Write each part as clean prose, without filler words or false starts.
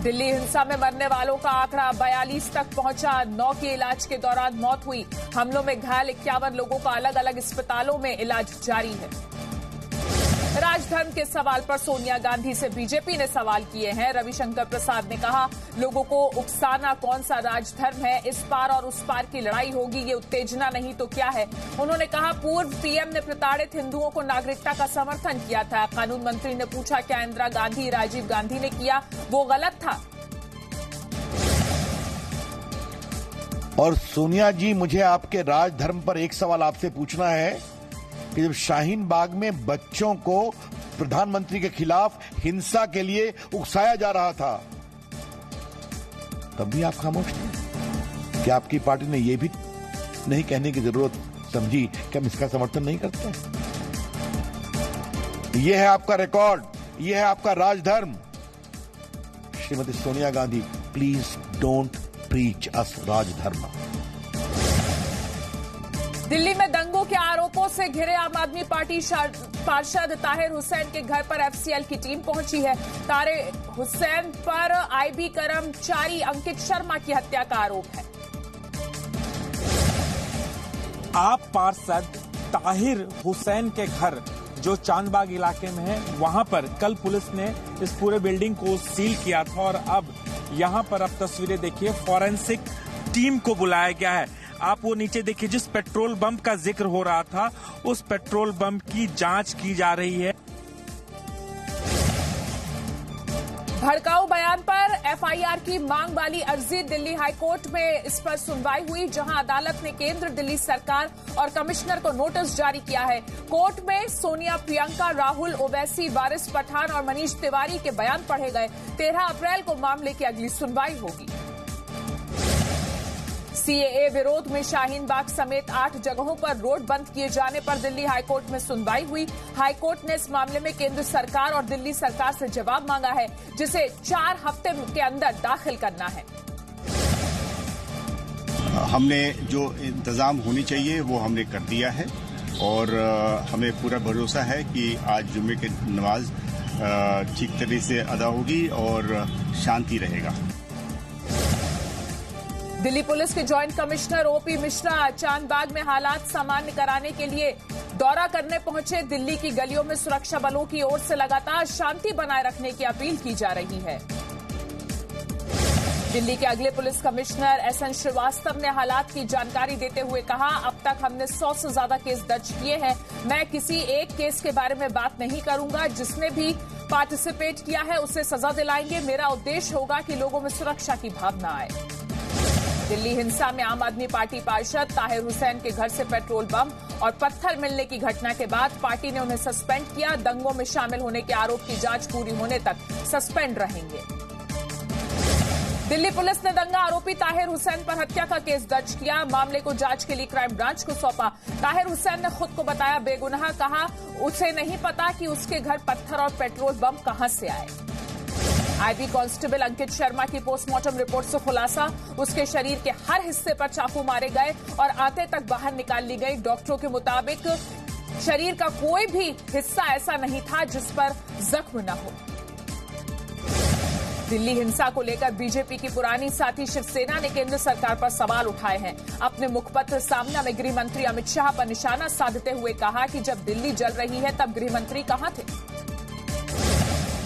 दिल्ली हिंसा में मरने वालों का आंकड़ा 42 तक पहुंचा। 9 की इलाज के दौरान मौत हुई। हमलों में घायल 51 लोगों का अलग अलग अस्पतालों में इलाज जारी है। राजधर्म के सवाल पर सोनिया गांधी से बीजेपी ने सवाल किए हैं। रविशंकर प्रसाद ने कहा, लोगों को उकसाना कौन सा राजधर्म है, इस पार और उस पार की लड़ाई होगी, ये उत्तेजना नहीं तो क्या है। उन्होंने कहा, पूर्व पीएम ने प्रताड़ित हिंदुओं को नागरिकता का समर्थन किया था। कानून मंत्री ने पूछा, क्या इंदिरा गांधी राजीव गांधी ने किया वो गलत था। और सोनिया जी, मुझे आपके राजधर्म पर एक सवाल आपसे पूछना है कि जब शाहीन बाग में बच्चों को प्रधानमंत्री के खिलाफ हिंसा के लिए उकसाया जा रहा था, तब भी आप खामोश थे। क्या आपकी पार्टी ने यह भी नहीं कहने की जरूरत समझी कि हम इसका समर्थन नहीं करते? यह है आपका रिकॉर्ड, यह है आपका राजधर्म। Shrimati Sonia Gandhi, please don't preach us राजधर्म। दिल्ली में दंगों के आरोपों से घिरे आम आदमी पार्टी पार्षद ताहिर हुसैन के घर पर एफसीएल की टीम पहुंची है। ताहिर हुसैन पर आईबी कर्मचारी अंकित शर्मा की हत्या का आरोप है। आप पार्षद ताहिर हुसैन के घर जो चांदबाग इलाके में है, वहां पर कल पुलिस ने इस पूरे बिल्डिंग को सील किया था और अब यहां पर आप तस्वीरें देखिए, फॉरेंसिक टीम को बुलाया गया है। आप वो नीचे देखिए, जिस पेट्रोल पंप का जिक्र हो रहा था, उस पेट्रोल पंप की जांच की जा रही है। भड़काऊ बयान पर एफआईआर की मांग वाली अर्जी दिल्ली हाईकोर्ट में इस पर सुनवाई हुई, जहां अदालत ने केंद्र, दिल्ली सरकार और कमिश्नर को नोटिस जारी किया है। कोर्ट में सोनिया, प्रियंका, राहुल, ओवैसी, वारिस पठान और मनीष तिवारी के बयान पढ़े गए। 13 अप्रैल को मामले की अगली सुनवाई होगी। सीएए विरोध में शाहीन बाग समेत 8 जगहों पर रोड बंद किए जाने पर दिल्ली हाईकोर्ट में सुनवाई हुई। हाईकोर्ट ने इस मामले में केंद्र सरकार और दिल्ली सरकार से जवाब मांगा है, जिसे 4 हफ्ते के अंदर दाखिल करना है। हमने जो इंतजाम होनी चाहिए वो हमने कर दिया है और हमें पूरा भरोसा है कि आज जुम्मे की नमाज ठीक तरीके से अदा होगी और शांति रहेगा। दिल्ली पुलिस के joint commissioner OP Mishra Chandbagh में हालात सामान्य कराने के लिए दौरा करने पहुंचे। दिल्ली की गलियों में सुरक्षा बलों की ओर से लगातार शांति बनाए रखने की अपील की जा रही है। दिल्ली के अगले पुलिस कमिश्नर एसएन श्रीवास्तव ने हालात की जानकारी देते हुए कहा, अब तक हमने 100 से ज्यादा केस दर्ज किए हैं। मैं किसी एक केस के बारे में बात नहीं करूंगा। जिसने भी पार्टिसिपेट किया है उसे सजा दिलाएंगे। मेरा उद्देश्य होगा कि लोगों में सुरक्षा की भावना आए। दिल्ली हिंसा में आम आदमी पार्टी पार्षद ताहिर हुसैन के घर से पेट्रोल बम और पत्थर मिलने की घटना के बाद पार्टी ने उन्हें सस्पेंड किया। दंगों में शामिल होने के आरोप की जांच पूरी होने तक सस्पेंड रहेंगे। दिल्ली पुलिस ने दंगा आरोपी ताहिर हुसैन पर हत्या का केस दर्ज किया। मामले को जांच के लिए क्राइम ब्रांच को सौंपा। ताहिर हुसैन ने खुद को बताया बेगुनाह, कहा उसे नहीं पता कि उसके घर पत्थर और पेट्रोल बम कहां से आए। आईबी कांस्टेबल अंकित शर्मा की पोस्टमार्टम रिपोर्ट से खुलासा, उसके शरीर के हर हिस्से पर चाकू मारे गए और आंतें तक बाहर निकाल ली गई। डॉक्टरों के मुताबिक शरीर का कोई भी हिस्सा ऐसा नहीं था जिस पर जख्म न हो। दिल्ली हिंसा को लेकर बीजेपी की पुरानी साथी शिवसेना ने केंद्र सरकार पर सवाल उठाए हैं। अपने मुखपत्र सामना में गृह मंत्री अमित शाह पर निशाना साधते हुए कहा कि जब दिल्ली जल रही है तब गृह मंत्री कहां थे।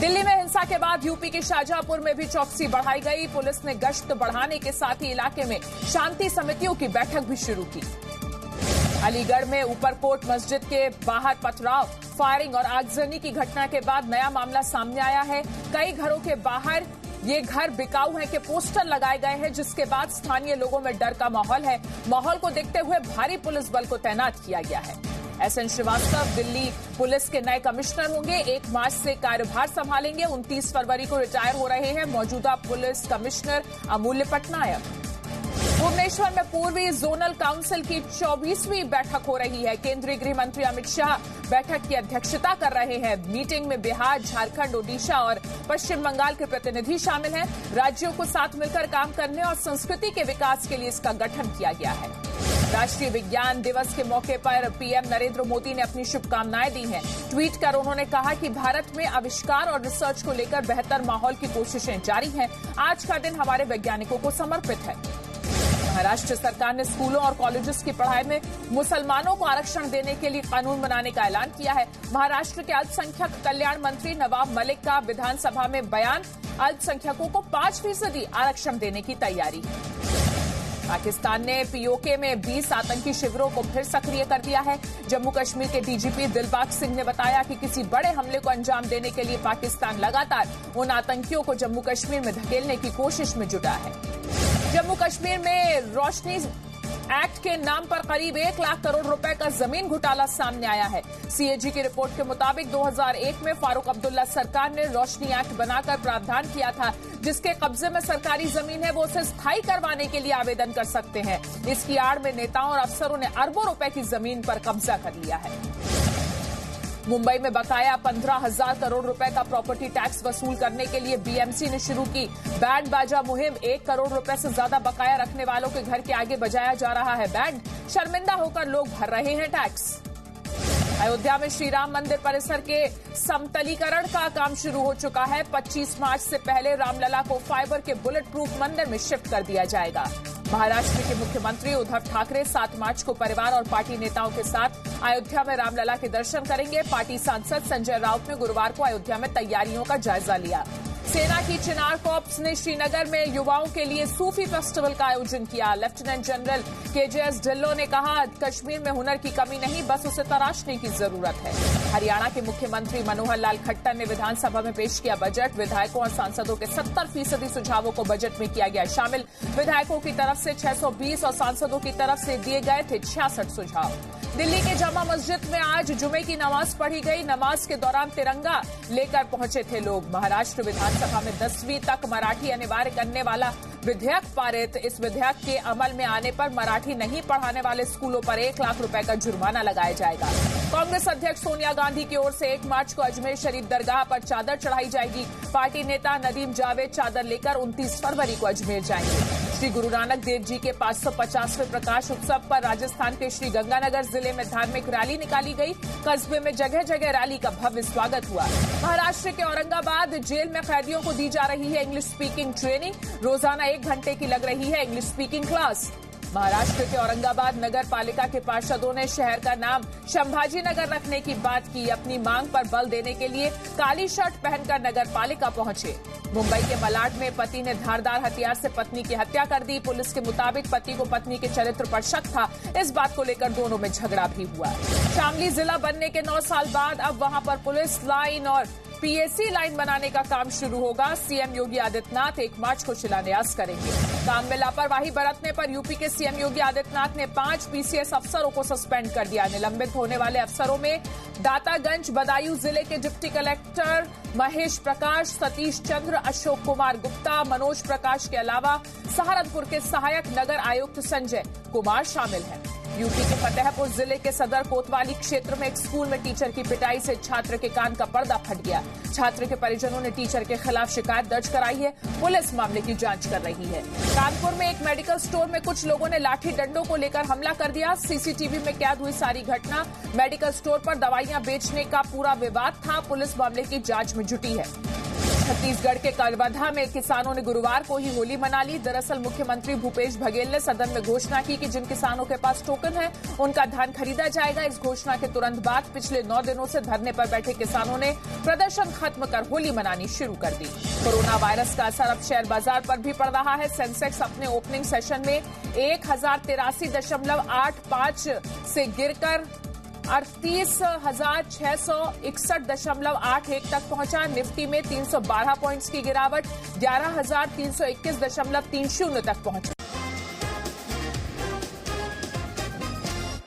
दिल्ली में हिंसा के बाद यूपी के शाहजहांपुर में भी चौकसी बढ़ाई गई। पुलिस ने गश्त बढ़ाने के साथ ही इलाके में शांति समितियों की बैठक भी शुरू की। अलीगढ़ में ऊपरकोट मस्जिद के बाहर पथराव, फायरिंग और आगजनी की घटना के बाद नया मामला सामने आया है। कई घरों के बाहर ये घर बिकाऊ है के पोस्टर लगाए गए हैं, जिसके बाद स्थानीय लोगों में डर का माहौल है। माहौल को देखते हुए भारी पुलिस बल को तैनात किया गया है। एसएन श्रीवास्तव दिल्ली पुलिस के नए कमिश्नर होंगे। 1 मार्च से कार्यभार संभालेंगे। 29 फरवरी को रिटायर हो रहे हैं मौजूदा पुलिस कमिश्नर अमूल्य पटनायक। भुवनेश्वर में पूर्वी जोनल काउंसिल की 24वीं बैठक हो रही है। केंद्रीय गृह मंत्री अमित शाह बैठक की अध्यक्षता कर रहे हैं। मीटिंग में बिहार, झारखंड, ओडिशा और पश्चिम बंगाल के प्रतिनिधि शामिल हैं। राज्यों को साथ मिलकर काम करने और संस्कृति के विकास के लिए इसका गठन किया गया है। राष्ट्रीय विज्ञान दिवस के मौके पर पीएम नरेंद्र मोदी ने अपनी शुभकामनाएं दी हैं। ट्वीट कर उन्होंने कहा कि भारत में आविष्कार और रिसर्च को लेकर बेहतर माहौल की कोशिशें जारी हैं। आज का दिन हमारे वैज्ञानिकों को समर्पित है। महाराष्ट्र सरकार ने स्कूलों और कॉलेजेस की पढ़ाई में मुसलमानों को आरक्षण देने के लिए कानून बनाने का ऐलान किया है। महाराष्ट्र के अल्पसंख्यक कल्याण मंत्री नवाब मलिक का विधानसभा में बयान, अल्पसंख्यकों को 5% आरक्षण देने की तैयारी। पाकिस्तान ने पीओके में 20 आतंकी शिविरों को फिर सक्रिय कर दिया है। जम्मू कश्मीर के डीजीपी दिलबाग सिंह ने बताया कि किसी बड़े हमले को अंजाम देने के लिए पाकिस्तान लगातार उन आतंकियों को जम्मू कश्मीर में धकेलने की कोशिश में जुटा है। जम्मू कश्मीर में रोशनी एक्ट के नाम पर करीब 1 लाख करोड़ रुपए का जमीन घोटाला सामने आया है। सीएजी की रिपोर्ट के मुताबिक 2001 में फारूक अब्दुल्ला सरकार ने रोशनी एक्ट बनाकर प्रावधान किया था, जिसके कब्जे में सरकारी जमीन है वो उसे स्थायी करवाने के लिए आवेदन कर सकते हैं। इसकी आड़ में नेताओं और अफसरों ने अरबों रुपए की जमीन पर कब्जा कर लिया है। मुंबई में बकाया 15,000 करोड़ रुपए का प्रॉपर्टी टैक्स वसूल करने के लिए बीएमसी ने शुरू की बैंड बाजा मुहिम। 1 करोड़ रुपए से ज्यादा बकाया रखने वालों के घर के आगे बजाया जा रहा है बैंड। शर्मिंदा होकर लोग भर रहे हैं टैक्स। अयोध्या में श्री राम मंदिर परिसर के समतलीकरण का काम शुरू हो चुका है। 25 मार्च से पहले रामलला को फाइबर के बुलेट प्रूफ मंदिर में शिफ्ट कर दिया जाएगा। महाराष्ट्र के मुख्यमंत्री उद्धव ठाकरे 7 मार्च को परिवार और पार्टी नेताओं के साथ अयोध्या में रामलला के दर्शन करेंगे। पार्टी सांसद संजय राउत ने गुरुवार को अयोध्या में तैयारियों का जायजा लिया। सेना की चिनार कॉर्प्स ने श्रीनगर में युवाओं के लिए सूफी फेस्टिवल का आयोजन किया। लेफ्टिनेंट जनरल केजेएस ढिल्लों ने कहा, कश्मीर में हुनर की कमी नहीं, बस उसे तराशने की जरूरत है। हरियाणा के मुख्यमंत्री मनोहर लाल खट्टर ने विधानसभा में पेश किया बजट। विधायकों और सांसदों के 70% सुझावों को बजट में किया गया शामिल। विधायकों की तरफ से 620 और सांसदों की तरफ से दिए गए थे 66 सुझाव। दिल्ली के जामा मस्जिद में आज जुमे की नमाज पढ़ी गई। नमाज के दौरान तिरंगा लेकर पहुंचे थे लोग। महाराष्ट्र विधानसभा में 10वीं तक मराठी अनिवार्य करने वाला विधेयक पारित। इस विधेयक के अमल में आने पर मराठी नहीं पढ़ाने वाले स्कूलों पर 1 लाख रुपए का जुर्माना लगाया जाएगा। कांग्रेस अध्यक्ष सोनिया गांधी की ओर से 1 मार्च को अजमेर शरीफ दरगाह पर चादर चढ़ाई जाएगी। पार्टी नेता नदीम जावेद चादर लेकर 29 फरवरी को अजमेर जाएंगे। श्री गुरु नानक देव जी के 550वें प्रकाश उत्सव पर राजस्थान के श्री गंगानगर जिले में धार्मिक रैली निकाली गई। कस्बे में जगह जगह रैली का भव्य स्वागत हुआ। महाराष्ट्र के औरंगाबाद जेल में कैदियों को दी जा रही है इंग्लिश स्पीकिंग ट्रेनिंग। रोजाना 1 घंटे की लग रही है इंग्लिश स्पीकिंग क्लास। महाराष्ट्र के औरंगाबाद नगर पालिका के पार्षदों ने शहर का नाम संभाजी नगर रखने की बात की। अपनी मांग पर बल देने के लिए काली शर्ट पहनकर नगर पालिका पहुंचे। मुंबई के मलाड में पति ने धारदार हथियार से पत्नी की हत्या कर दी। पुलिस के मुताबिक पति को पत्नी के चरित्र पर शक था। इस बात को लेकर दोनों में झगड़ा भी हुआ। शामली जिला बनने के 9 साल बाद अब वहां पर पुलिस लाइन और पीएसी लाइन बनाने का काम शुरू होगा। सीएम योगी आदित्यनाथ 1 मार्च को शिलान्यास करेंगे। काम में लापरवाही बरतने पर यूपी के सीएम योगी आदित्यनाथ ने 5 पीसीएस अफसरों को सस्पेंड कर दिया। निलंबित होने वाले अफसरों में दातागंज बदायूं जिले के डिप्टी कलेक्टर महेश प्रकाश, सतीश चंद्र, अशोक कुमार गुप्ता, मनोज प्रकाश के अलावा सहारनपुर के सहायक नगर आयुक्त संजय कुमार शामिल हैं। यूपी के फतेहपुर जिले के सदर कोतवाली क्षेत्र में एक स्कूल में टीचर की पिटाई से छात्र के कान का पर्दा फट गया। छात्र के परिजनों ने टीचर के खिलाफ शिकायत दर्ज कराई है। पुलिस मामले की जांच कर रही है। कानपुर में एक मेडिकल स्टोर में कुछ लोगों ने लाठी डंडों को लेकर हमला कर दिया। सीसीटीवी में कैद हुई सारी घटना। मेडिकल स्टोर पर दवाइयां बेचने का पूरा विवाद था। पुलिस मामले की जांच में जुटी है। छत्तीसगढ़ के कलवधा में किसानों ने गुरुवार को ही होली मना ली। दरअसल मुख्यमंत्री भूपेश बघेल ने सदन में घोषणा की कि जिन किसानों के पास टोकन है उनका धान खरीदा जाएगा। इस घोषणा के तुरंत बाद पिछले 9 दिनों से धरने पर बैठे किसानों ने प्रदर्शन खत्म कर होली मनानी शुरू कर दी। कोरोना वायरस का असर अब शेयर बाजार पर भी पड़ रहा है। सेंसेक्स अपने ओपनिंग सेशन में 1083.85 से गिरकर 38,661.81 तक पहुंचा। निफ्टी में 312 पॉइंट्स की गिरावट 11,321.30 तक पहुंची।